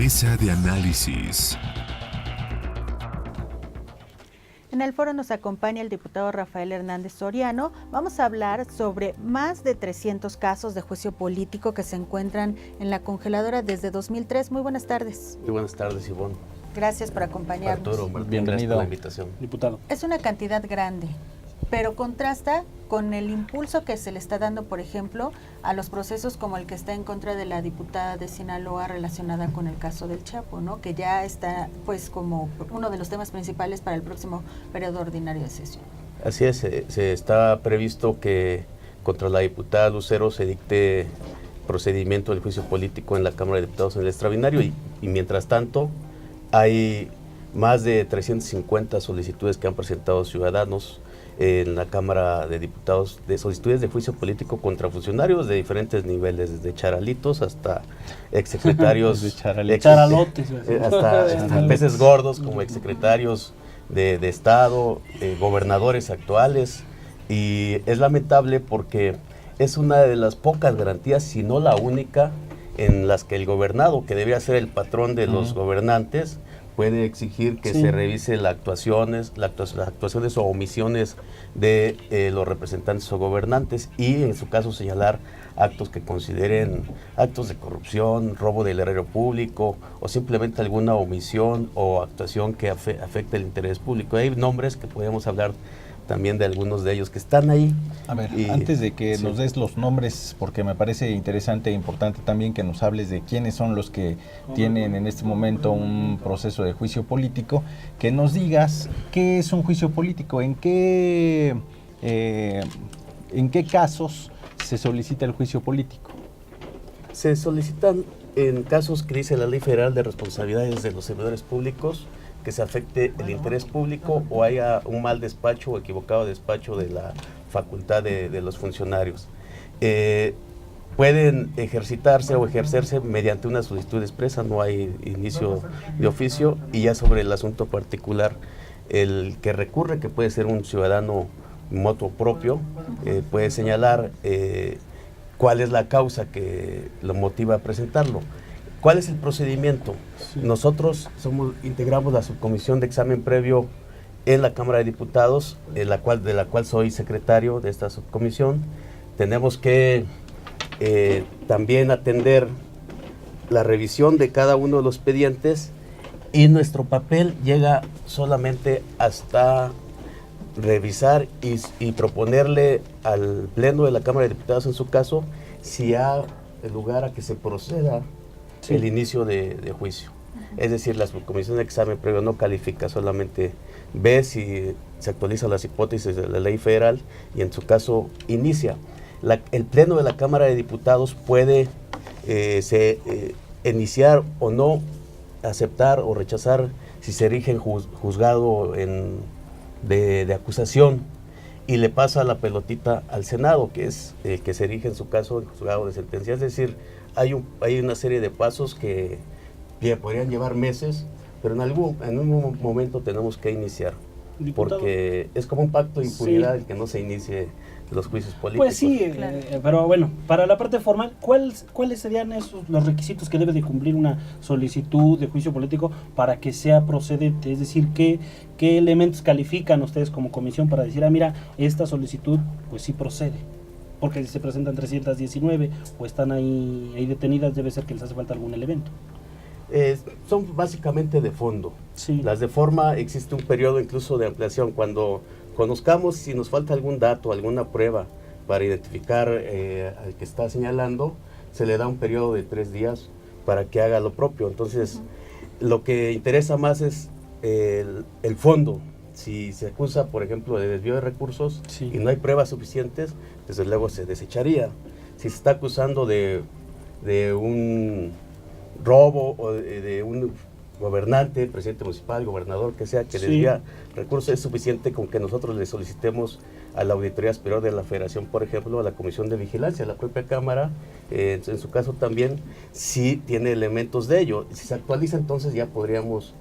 Mesa de análisis. En el foro nos acompaña el diputado Rafael Hernández Soriano. Vamos a hablar sobre más de 300 casos de juicio político que se encuentran en la congeladora desde 2003. Muy buenas tardes. Muy buenas tardes, Ivonne. Gracias por acompañarnos. Arturo, Martín, bienvenido, por la invitación. Diputado. Es una cantidad grande, pero contrasta con el impulso que se le está dando, por ejemplo, a los procesos como el que está en contra de la diputada de Sinaloa relacionada con el caso del Chapo, ¿no? Que ya está pues como uno de los temas principales para el próximo periodo ordinario de sesión. Así es, se está previsto que contra la diputada Lucero se dicte procedimiento del juicio político en la Cámara de Diputados en el extraordinario y mientras tanto hay más de 350 solicitudes que han presentado ciudadanos en la Cámara de Diputados de solicitudes de juicio político contra funcionarios de diferentes niveles, desde charalitos hasta exsecretarios, charalotes, hasta peces gordos como exsecretarios de Estado, gobernadores actuales, y es lamentable porque es una de las pocas garantías, si no la única, en las que el gobernado, que debería ser el patrón de los gobernantes, puede exigir que se revise las actuaciones o omisiones de los representantes o gobernantes y en su caso señalar actos que consideren actos de corrupción, robo del erario público o simplemente alguna omisión o actuación que afecte el interés público. Hay nombres que podemos hablar también de algunos de ellos que están ahí. A ver, antes de que nos des los nombres, porque me parece interesante e importante también que nos hables de quiénes son los que tienen en este momento un proceso de juicio político, que nos digas qué es un juicio político, en qué casos se solicita el juicio político. Se solicitan en casos que dice la Ley Federal de Responsabilidades de los Servidores Públicos, que se afecte el interés público o haya un mal despacho o equivocado despacho de la facultad de los funcionarios. Pueden ejercitarse o ejercerse mediante una solicitud expresa, no hay inicio de oficio, y ya sobre el asunto particular, el que recurre, que puede ser un ciudadano motu propio, puede señalar cuál es la causa que lo motiva a presentarlo. ¿Cuál es el procedimiento? Sí. Nosotros integramos la subcomisión de examen previo en la Cámara de Diputados, de la cual soy secretario de esta subcomisión. Tenemos que también atender la revisión de cada uno de los expedientes y nuestro papel llega solamente hasta revisar y proponerle al Pleno de la Cámara de Diputados, en su caso, si hay lugar a que se proceda el inicio de juicio. Es decir, la subcomisión de examen previo no califica, solamente ve si se actualizan las hipótesis de la ley federal y en su caso inicia. El Pleno de la Cámara de Diputados puede iniciar o no, aceptar o rechazar si se erige en juzgado de acusación y le pasa la pelotita al Senado, que es el que se erige en su caso en juzgado de sentencia. Es decir, hay una serie de pasos que podrían llevar meses, pero en un momento tenemos que iniciar. Diputado, porque es como un pacto de impunidad el que no se inicie los juicios políticos. Pues sí, claro. Pero bueno, para la parte formal, ¿cuáles serían los requisitos que debe de cumplir una solicitud de juicio político para que sea procedente? Es decir, ¿qué elementos califican ustedes como comisión para decir, mira, esta solicitud pues sí procede? Porque si se presentan 319 o están ahí detenidas, debe ser que les hace falta algún elemento. Son básicamente de fondo. Sí. Las de forma, existe un periodo incluso de ampliación. Cuando conozcamos si nos falta algún dato, alguna prueba para identificar al que está señalando, se le da un periodo de 3 días para que haga lo propio. Entonces, lo que interesa más es el fondo. Si se acusa, por ejemplo, de desvío de recursos y no hay pruebas suficientes, desde luego se desecharía. Si se está acusando de un robo o de un gobernante, presidente municipal, gobernador, que sea, que desvía recursos, es suficiente con que nosotros le solicitemos a la Auditoría Superior de la Federación, por ejemplo, a la Comisión de Vigilancia, a la propia Cámara, en su caso también, si tiene elementos de ello. Si se actualiza, entonces ya podríamos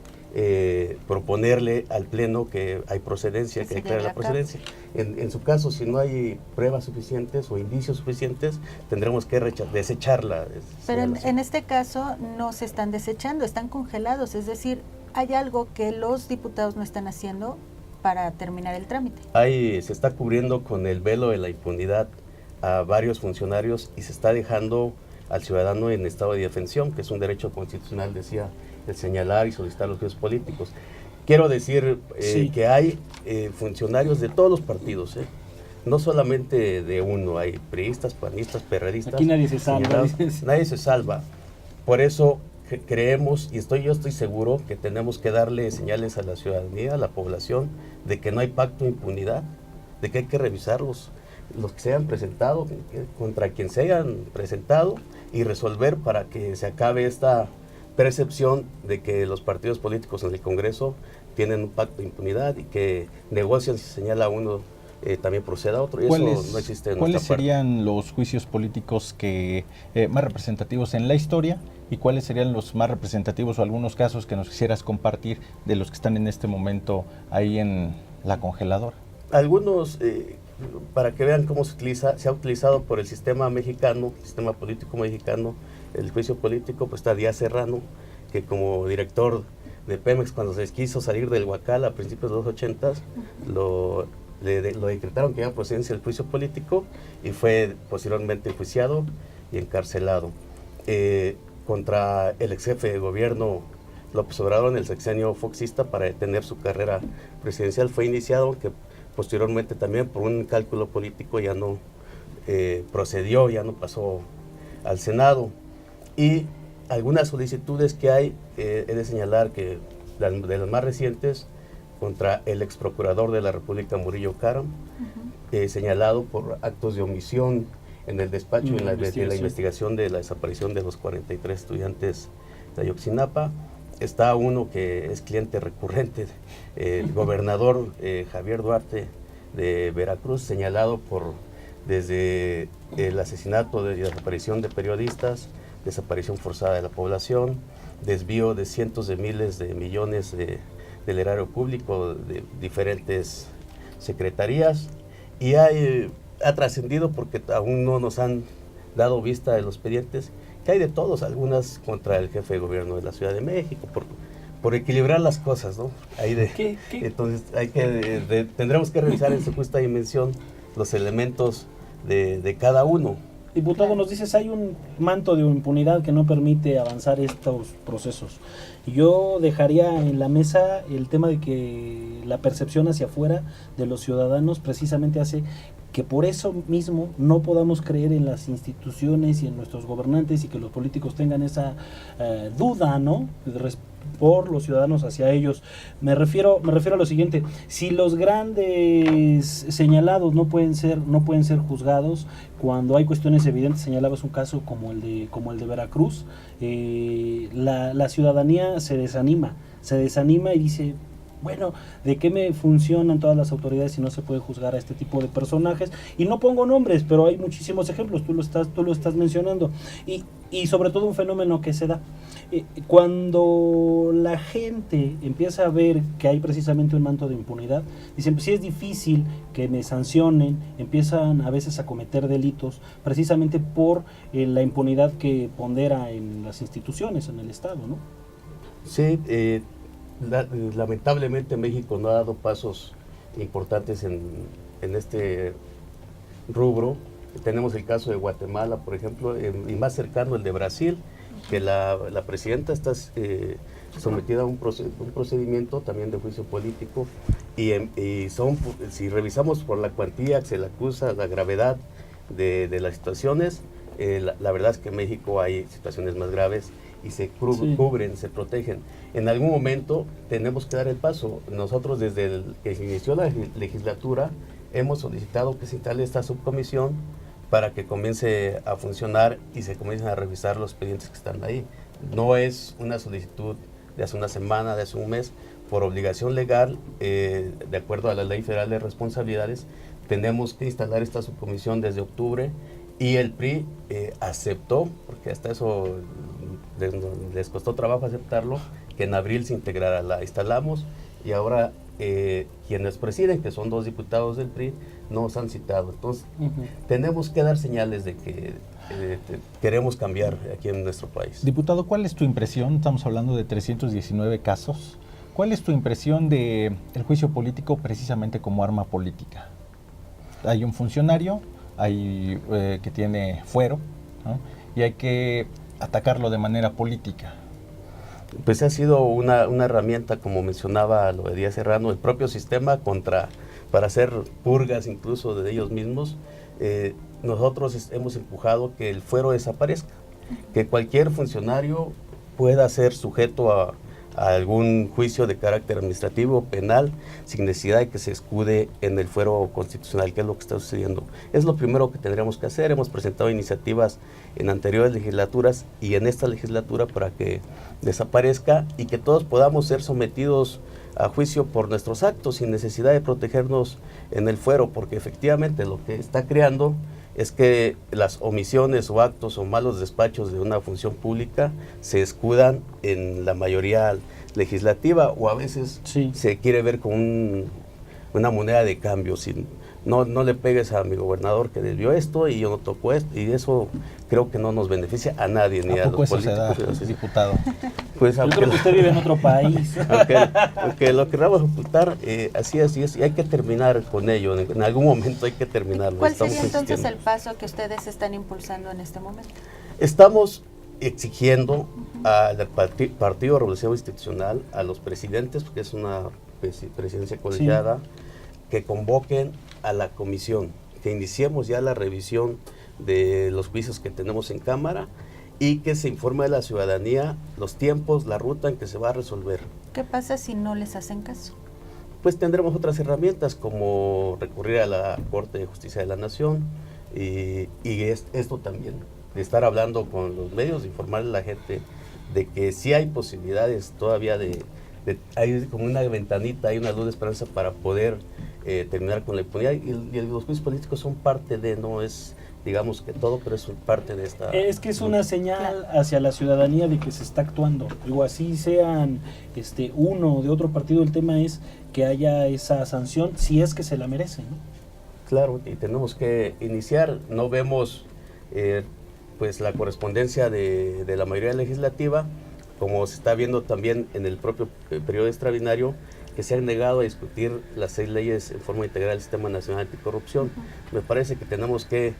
proponerle al Pleno que hay procedencia, que se declare lleve la a cabo. procedencia. En su caso, si no hay pruebas suficientes o indicios suficientes, tendremos que desecharla. Pero en señalación. este caso no se están desechando, están congelados, es decir, hay algo que los diputados no están haciendo para terminar el trámite. Se está cubriendo con el velo de la impunidad a varios funcionarios y se está dejando al ciudadano en estado de indefensión, que es un derecho constitucional, decía, el señalar y solicitar los juicios políticos. Quiero decir Sí. que hay funcionarios de todos los partidos, no solamente de uno, hay priistas, panistas, perredistas. Aquí nadie se salva. señalados. Nadie se salva. Por eso creemos, y yo estoy seguro, que tenemos que darle señales a la ciudadanía, a la población, de que no hay pacto de impunidad, de que hay que revisar los que se hayan presentado, contra quien se hayan presentado, y resolver para que se acabe esta percepción de que los partidos políticos en el Congreso tienen un pacto de impunidad y que negocian, si señala uno, también proceda otro, y eso no existe en ¿Cuáles nuestra parte. serían los juicios políticos que más representativos en la historia y cuáles serían los más representativos o algunos casos que nos quisieras compartir de los que están en este momento ahí en la congeladora? Algunos, para que vean cómo se ha utilizado por el sistema mexicano, el sistema político mexicano, el juicio político, pues está Díaz Serrano, que como director de Pemex, cuando se quiso salir del Huacal a principios de los 80s, lo decretaron que había procedencia del juicio político y fue posteriormente enjuiciado y encarcelado. Contra el ex jefe de gobierno López Obrador en el sexenio foxista, para detener su carrera presidencial, fue iniciado, que posteriormente también por un cálculo político ya no procedió, ya no pasó al Senado. Y algunas solicitudes que hay, he de señalar que de las más recientes, contra el ex procurador de la República, Murillo Karam, señalado por actos de omisión en el despacho de la investigación de la desaparición de los 43 estudiantes de Ayotzinapa. Está uno que es cliente recurrente, el gobernador Javier Duarte de Veracruz, señalado desde el asesinato y desaparición de periodistas, desaparición forzada de la población, desvío de cientos de miles de millones del erario público de diferentes secretarías, y ha trascendido, porque aún no nos han dado vista de los expedientes, que hay de todos, algunas contra el jefe de gobierno de la Ciudad de México, por equilibrar las cosas, ¿no? Entonces tendremos que revisar en su justa dimensión los elementos de cada uno. Diputado, nos dices, hay un manto de impunidad que no permite avanzar estos procesos. Yo dejaría en la mesa el tema de que la percepción hacia afuera de los ciudadanos precisamente hace que por eso mismo no podamos creer en las instituciones y en nuestros gobernantes, y que los políticos tengan esa duda, ¿no?, por los ciudadanos hacia ellos. Me refiero a lo siguiente: si los grandes señalados no pueden ser juzgados cuando hay cuestiones evidentes, señalabas un caso como el de Veracruz, la ciudadanía se desanima y dice, bueno, ¿de qué me funcionan todas las autoridades si no se puede juzgar a este tipo de personajes? Y no pongo nombres, pero hay muchísimos ejemplos, tú lo estás mencionando, y sobre todo un fenómeno que se da cuando la gente empieza a ver que hay precisamente un manto de impunidad. Dicen, pues si es difícil que me sancionen, empiezan a veces a cometer delitos precisamente por la impunidad que pondera en las instituciones, en el Estado, ¿no? Sí, lamentablemente México no ha dado pasos importantes en este rubro. Tenemos el caso de Guatemala, por ejemplo, y más cercano el de Brasil, que la presidenta está sometida a un procedimiento también de juicio político, y si revisamos por la cuantía que se le acusa, la gravedad de las situaciones, la verdad es que en México hay situaciones más graves y se cubren, se protegen. En algún momento tenemos que dar el paso. Nosotros, desde que se inició la legislatura, hemos solicitado que se instale esta subcomisión para que comience a funcionar y se comiencen a revisar los expedientes que están ahí. No es una solicitud de hace una semana, de hace un mes. Por obligación legal, de acuerdo a la Ley Federal de Responsabilidades, tenemos que instalar esta subcomisión desde octubre, y el PRI aceptó, porque hasta eso les costó trabajo aceptarlo, que en abril se integrara, la instalamos y ahora quienes presiden, que son 2 diputados del PRI, nos han citado. Entonces, tenemos que dar señales de que queremos cambiar aquí en nuestro país. Diputado, ¿cuál es tu impresión? Estamos hablando de 319 casos. ¿Cuál es tu impresión del juicio político precisamente como arma política? Hay un funcionario que tiene fuero, ¿no? Y hay que atacarlo de manera política. Pues ha sido una herramienta, como mencionaba lo de Díaz Serrano, el propio sistema para hacer purgas incluso de ellos mismos. Nosotros hemos empujado que el fuero desaparezca, que cualquier funcionario pueda ser sujeto a algún juicio de carácter administrativo o penal sin necesidad de que se escude en el fuero constitucional, que es lo que está sucediendo. Es lo primero que tendríamos que hacer. Hemos presentado iniciativas en anteriores legislaturas y en esta legislatura para que desaparezca y que todos podamos ser sometidos a juicio por nuestros actos sin necesidad de protegernos en el fuero, porque efectivamente lo que está creando es que las omisiones o actos o malos despachos de una función pública se escudan en la mayoría legislativa, o a veces se quiere ver como una moneda de cambio. No le pegues a mi gobernador que desvió esto y yo no toco esto, y eso creo que no nos beneficia a nadie, ni a los políticos. Diputado? Pues, yo creo que usted vive en otro país. Aunque lo queramos ocultar, así es, y hay que terminar con ello. En algún momento hay que terminarlo. ¿Cuál sería entonces el paso que ustedes están impulsando en este momento? Estamos exigiendo al Partido Revolución Institucional, a los presidentes, porque es una presidencia colegiada, que convoquen a la comisión, que iniciemos ya la revisión de los juicios que tenemos en Cámara y que se informe a la ciudadanía los tiempos, la ruta en que se va a resolver. ¿Qué pasa si no les hacen caso? Pues tendremos otras herramientas como recurrir a la Corte de Justicia de la Nación y esto también, de estar hablando con los medios, de informarle a la gente de que sí hay posibilidades todavía hay como una ventanita, hay una luz de esperanza para poder terminar con la impunidad, y los juicios políticos son parte de, no es digamos que todo, pero es parte de esta... Es que es una señal hacia la ciudadanía de que se está actuando. Digo, así sean uno de otro partido, el tema es que haya esa sanción si es que se la merece, ¿no? Claro, y tenemos que iniciar. No vemos pues la correspondencia de la mayoría legislativa, como se está viendo también en el propio periodo extraordinario, que se han negado a discutir las 6 leyes en forma integral del Sistema Nacional Anticorrupción. Me parece que tenemos que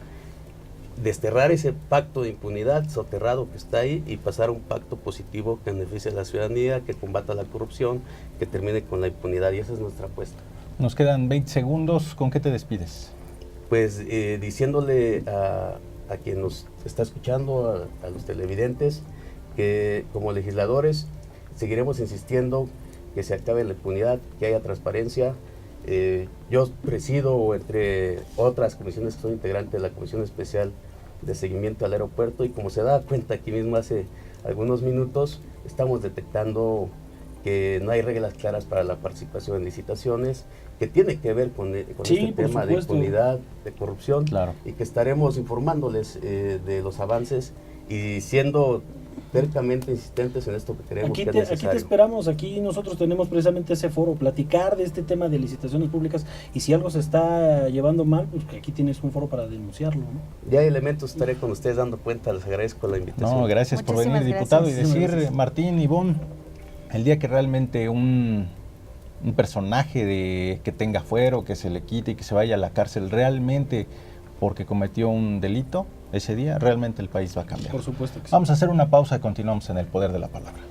desterrar ese pacto de impunidad soterrado que está ahí y pasar a un pacto positivo que beneficie a la ciudadanía, que combata la corrupción, que termine con la impunidad, y esa es nuestra apuesta. Nos quedan 20 segundos, ¿con qué te despides? Pues diciéndole a quien nos está escuchando, a los televidentes, que como legisladores seguiremos insistiendo que se acabe la impunidad, que haya transparencia. Yo presido, entre otras comisiones que soy integrante de la Comisión Especial de Seguimiento al Aeropuerto, y como se da cuenta aquí mismo hace algunos minutos, estamos detectando que no hay reglas claras para la participación en licitaciones, que tiene que ver con este tema de impunidad, de corrupción, claro, y que estaremos informándoles de los avances y siendo tercamente insistentes en esto que queremos que es necesario. Aquí te esperamos, aquí nosotros tenemos precisamente ese foro, platicar de este tema de licitaciones públicas, y si algo se está llevando mal, pues que aquí tienes un foro para denunciarlo, ¿no? Ya hay elementos, estaré con ustedes dando cuenta, les agradezco la invitación. No, gracias por venir, diputado, y decir, Martín, Ivonne, el día que realmente un personaje que tenga fuero, que se le quite y que se vaya a la cárcel realmente porque cometió un delito, ese día realmente el país va a cambiar. Por supuesto que sí. Vamos a hacer una pausa y continuamos en El Poder de la Palabra.